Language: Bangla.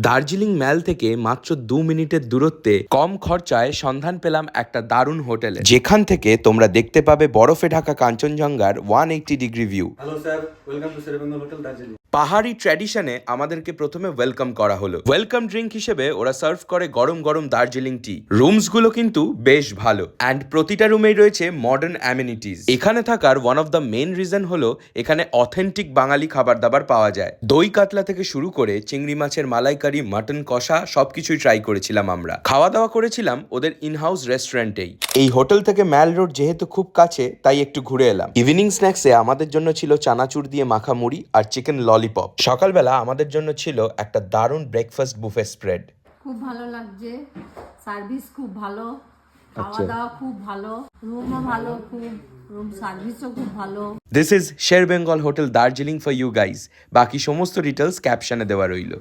দার্জিলিং ম্যাল থেকে মাত্র 2 মিনিটের দূরত্বে কম খরচায় সন্ধান পেলাম একটা দারুণ হোটেলে, যেখান থেকে তোমরা দেখতে পাবে বরফে ঢাকা কাঞ্চনজঙ্ঘার 180 degree view. Hello sir, welcome to Sherebangla hotel Darjeeling. পাহাড়ি ট্র্যাডিশনে আমাদেরকে প্রথমে ওয়েলকাম করা হলো। ওয়েলকাম ড্রিঙ্ক হিসেবে ওরা সার্ভ করে গরম গরম দার্জিলিং টি। রুমস গুলো কিন্তু বেশ ভালো, অ্যান্ড প্রতিটা রুমেই রয়েছে মডার্ন অ্যামেনিটিজ। এখানে থাকার one of the main reason হলো এখানে অথেন্টিক বাঙালি খাবার দাবার পাওয়া যায়। দই কাতলা থেকে শুরু করে চিংড়ি মাছের মালাইকারি, মাটন কষা সবকিছুই ট্রাই করেছিলাম আমরা। খাওয়া দাওয়া করেছিলাম ওদের ইনহাউস রেস্টুরেন্টেই। এই হোটেল থেকে ম্যাল রোড যেহেতু খুব কাছে, তাই একটু ঘুরে এলাম। ইভিনিং স্ন্যাক্সে আমাদের জন্য ছিল চানাচুর দিয়ে মাখা মুড়ি আর চিকেন ললিপপ। সকালবেলা আমাদের জন্য ছিল একটা দারুণ ব্রেকফাস্ট বুফে স্প্রেড। খুব ভালো লাগছে, সার্ভিস খুব ভালো, খাওয়া দাওয়া খুব ভালো, রুমও ভালো, রুম সার্ভিসও খুব ভালো। This is Sher Bengal hotel Darjeeling for you guys. বাকি সমস্ত ডিটেলস ক্যাপশনে দেওয়া রইল।